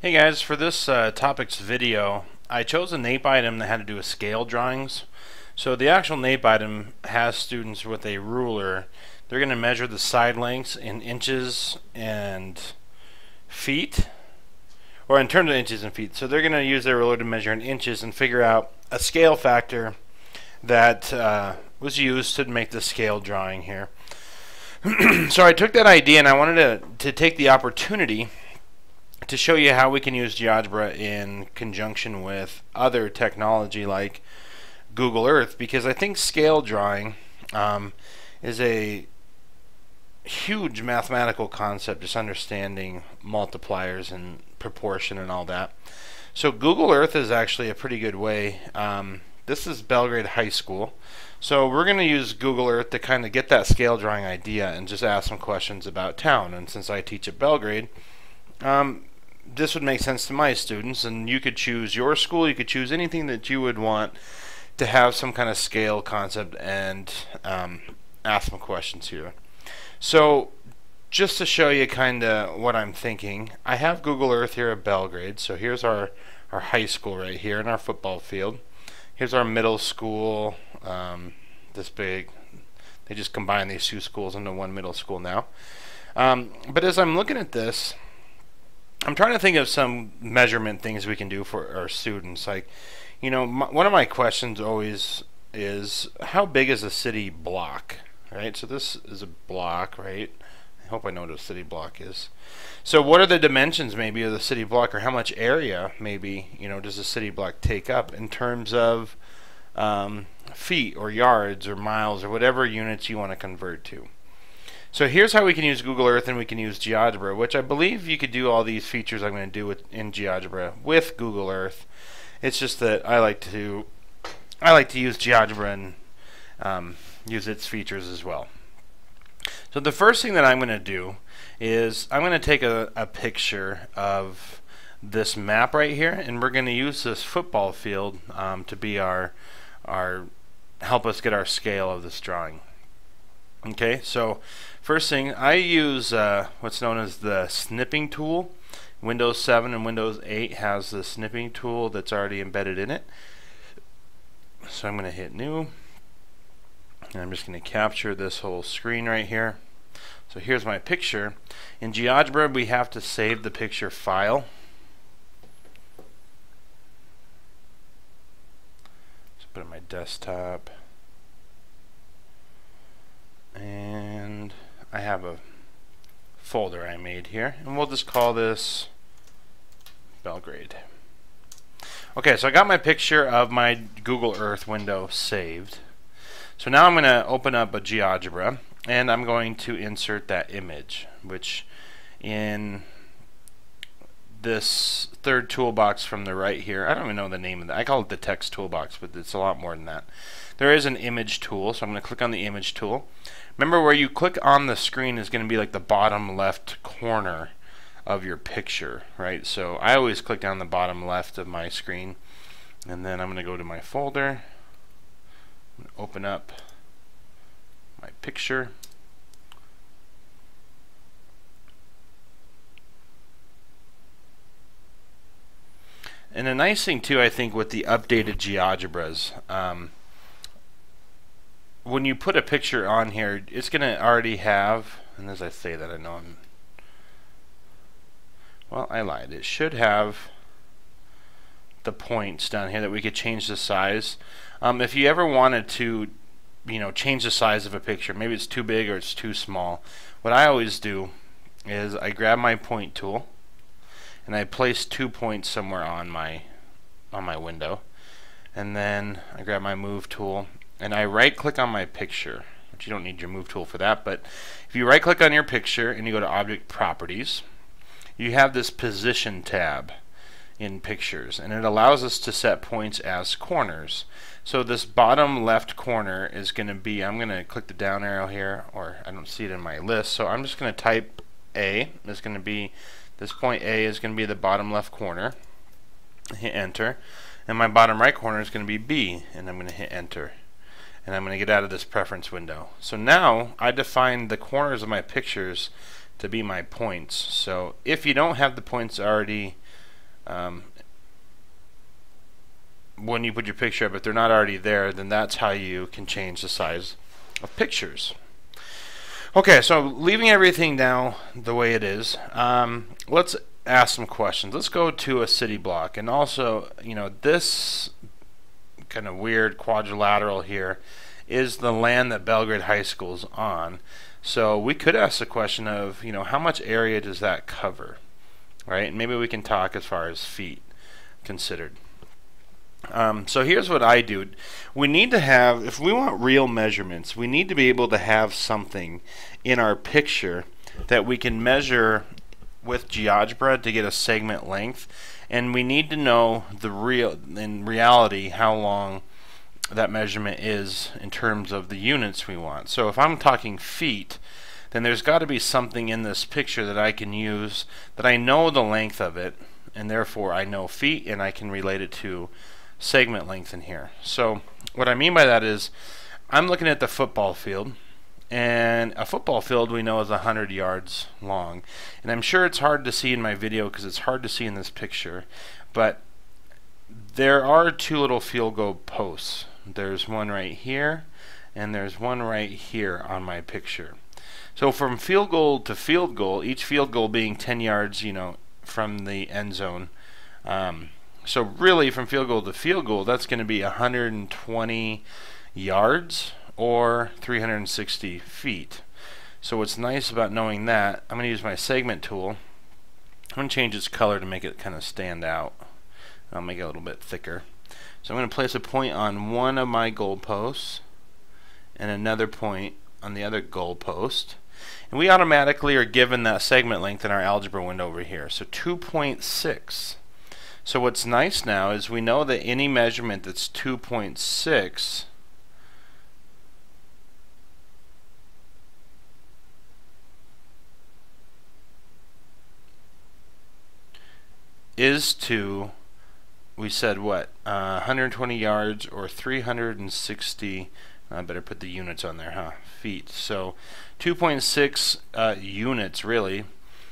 Hey guys, for this topics video, I chose a NAEP item that had to do with scale drawings. So the actual NAEP item has students with a ruler. They're going to measure the side lengths in inches and feet, or in terms of inches and feet. So they're going to use their ruler to measure in inches and figure out a scale factor that was used to make the scale drawing here. So I took that idea and I wanted to take the opportunity to show you how we can use Geogebra in conjunction with other technology like Google Earth, because I think scale drawing is a huge mathematical concept, just understanding multipliers and proportion and all that. So Google Earth is actually a pretty good way. This is Belgrade High School. So we're going to use Google Earth to kind of get that scale drawing idea and just ask some questions about town. And since I teach at Belgrade, this would make sense to my students, and you could choose your school, you could choose anything that you would want to have some kind of scale concept and ask some questions here. So just to show you kind of what I'm thinking, I have Google Earth here at Belgrade. So here's our high school right here in our football field. Here's our middle school, this big. They just combined these two schools into one middle school now. But as I'm looking at this, I'm trying to think of some measurement things we can do for our students. Like, you know, one of my questions always is, how big is a city block? Right? So this is a block, right? I hope I know what a city block is. So what are the dimensions maybe of the city block, or how much area maybe, you know, does a city block take up in terms of feet or yards or miles or whatever units you want to convert to. So here's how we can use Google Earth and we can use Geogebra, which I believe you could do all these features I'm going to do in Geogebra with Google Earth. It's just that I like to use Geogebra and use its features as well. So the first thing that I'm going to do is I'm going to take a picture of this map right here, and we're going to use this football field to be our help us get our scale of this drawing. Okay, so first thing, I use what's known as the snipping tool. Windows 7 and Windows 8 has the snipping tool that's already embedded in it. So I'm going to hit new, and I'm just going to capture this whole screen right here. So here's my picture. In Geogebra, we have to save the picture file. Just put it on my desktop. And I have a folder I made here, and we'll just call this Belgrade. Okay, so I got my picture of my Google Earth window saved. So now I'm going to open up a Geogebra, and I'm going to insert that image, which in this third toolbox from the right here, I don't even know the name of that. I call it the text toolbox, but it's a lot more than that. There is an image tool, so I'm going to click on the image tool. Remember, where you click on the screen is going to be like the bottom left corner of your picture, right? So I always click down the bottom left of my screen, and then I'm going to go to my folder, open up my picture. And a nice thing too, I think, with the updated Geogebras, when you put a picture on here, it's going to already have, and as I say that, I know well, I lied. It should have the points down here that we could change the size. If you ever wanted to, you know, change the size of a picture, maybe it's too big or it's too small, what I always do is I grab my point tool and I place 2 points somewhere on my window, and then I grab my move tool and I right click on my picture, which you don't need your move tool for that, but if you right click on your picture and you go to object properties, you have this position tab in pictures, and it allows us to set points as corners. So this bottom left corner is going to be, I'm going to click the down arrow here, or I don't see it in my list, so I'm just going to type A. It's going to be, this point A is going to be the bottom left corner. Hit enter, and my bottom right corner is going to be B, and I'm going to hit enter, and I'm going to get out of this preference window. So now I define the corners of my pictures to be my points. So if you don't have the points already when you put your picture up. If they're not already there, then that's how you can change the size of pictures. Okay, so leaving everything now the way it is, let's ask some questions. Let's go to a city block, and also, this kind of weird quadrilateral here is the land that Belgrade High School's on. So we could ask the question of, how much area does that cover, right? And maybe we can talk as far as feet considered. So here's what I do. We need to have, if we want real measurements, we need to be able to have something in our picture that we can measure with Geogebra to get a segment length, and we need to know in reality how long that measurement is in terms of the units we want. So if I'm talking feet, then there's got to be something in this picture that I can use that I know the length of it, and therefore I know feet, and I can relate it to segment length in here. So what I mean by that is I'm looking at the football field, and a football field we know is 100 yards long, and I'm sure it's hard to see in my video because it's hard to see in this picture, but there are two little field goal posts. There's one right here, and there's one right here on my picture. So from field goal to field goal, each field goal being 10 yards, from the end zone. So really, from field goal to field goal, that's going to be 120 yards or 360 feet. So what's nice about knowing that, I'm going to use my segment tool. I'm going to change its color to make it kind of stand out. I'll make it a little bit thicker. So I'm going to place a point on one of my goalposts and another point on the other goalpost. And we automatically are given that segment length in our algebra window over here. So 2.6. So what's nice now is we know that any measurement that's 2.6 is to, we said what, 120 yards or 360, I better put the units on there, feet. So 2.6 units really.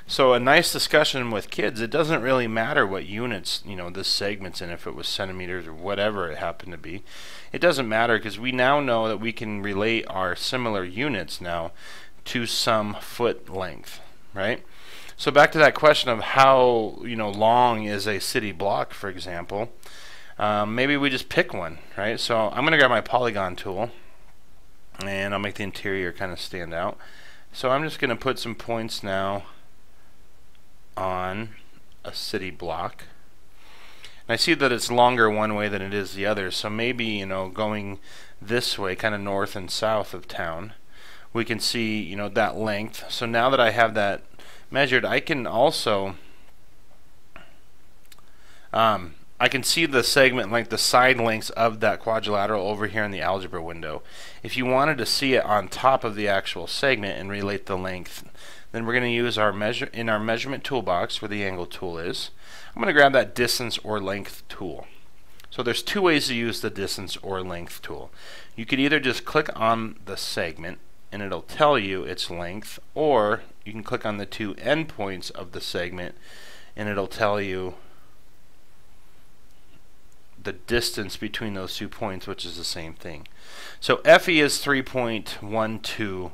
So a nice discussion with kids, it doesn't really matter what units, this segment's in, if it was centimeters or whatever it happened to be. It doesn't matter because we now know that we can relate our similar units now to some foot length, right? So back to that question of how, long is a city block, for example. Maybe we just pick one, right? So I'm going to grab my polygon tool, and I'll make the interior kind of stand out. So I'm just going to put some points now on a city block. And I see that it's longer one way than it is the other, so maybe, going this way, kind of north and south of town, we can see, that length. So now that I have that measured, I can also I can see the segment length, the side lengths of that quadrilateral over here in the algebra window. If you wanted to see it on top of the actual segment and relate the length, then we're going to use our measurement toolbox where the angle tool is. I'm going to grab that distance or length tool. So there's two ways to use the distance or length tool. You could either just click on the segment and it'll tell you its length, or you can click on the two endpoints of the segment and it'll tell you the distance between those 2 points, which is the same thing. So FE is 3.12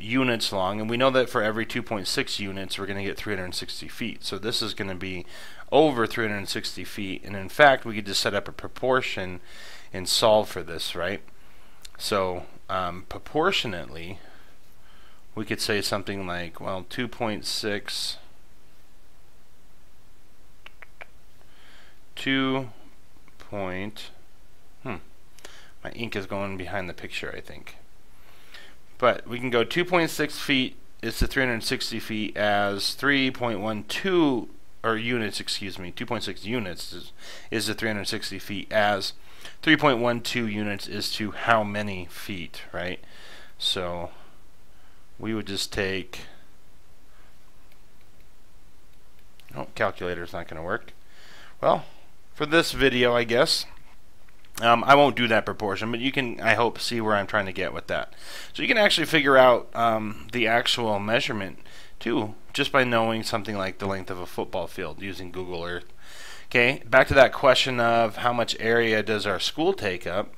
units long, and we know that for every 2.6 units we're going to get 360 feet. So this is going to be over 360 feet, and in fact we could just set up a proportion and solve for this, right? So proportionately we could say something like, well, 2.6 my ink is going behind the picture, I think. But we can go 2.6 feet is to 360 feet as 3.12 or units, excuse me, 2.6 units is to 360 feet as 3.12 units is to how many feet, right? So we would just take, oh, calculator's not going to work. Well, for this video, I guess, I won't do that proportion, but you can, I hope, see where I'm trying to get with that. So you can actually figure out the actual measurement too, just by knowing something like the length of a football field using Google Earth. Okay, back to that question of how much area does our school take up.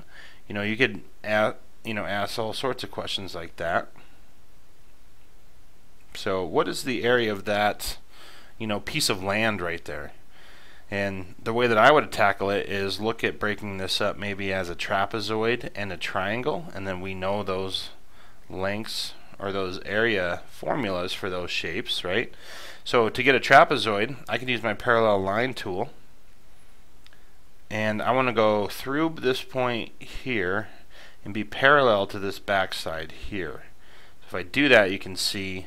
You could ask all sorts of questions like that. So what is the area of that piece of land right there? And the way that I would tackle it is look at breaking this up maybe as a trapezoid and a triangle, and then we know those lengths or those area formulas for those shapes, right? So to get a trapezoid, I can use my parallel line tool, and I want to go through this point here and be parallel to this backside here. So if I do that, you can see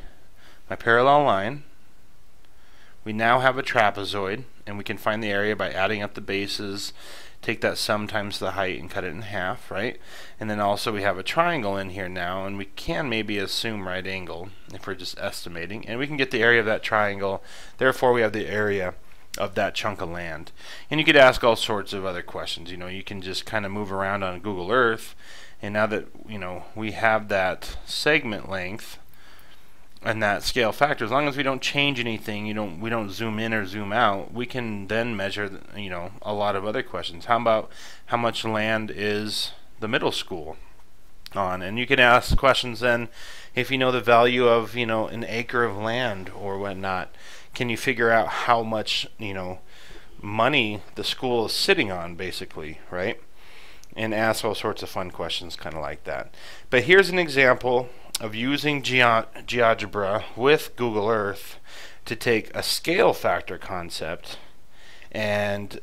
my parallel line. We now have a trapezoid, and we can find the area by adding up the bases, take that sum times the height and cut it in half, right? And then also we have a triangle in here now, and we can maybe assume right angle if we're just estimating, and we can get the area of that triangle. Therefore we have the area of that chunk of land. And you could ask all sorts of other questions. You can just kind of move around on Google Earth, and now that we have that segment length and that scale factor, as long as we don't change anything, we don't zoom in or zoom out, we can then measure a lot of other questions. How about how much land is the middle school on? And you can ask questions then if you know the value of an acre of land or whatnot. Can you figure out how much money the school is sitting on, basically, right? And ask all sorts of fun questions kind of like that. But here's an example of using Geogebra with Google Earth to take a scale factor concept, and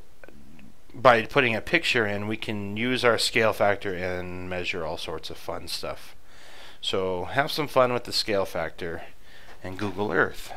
by putting a picture in, we can use our scale factor and measure all sorts of fun stuff. So have some fun with the scale factor and Google Earth.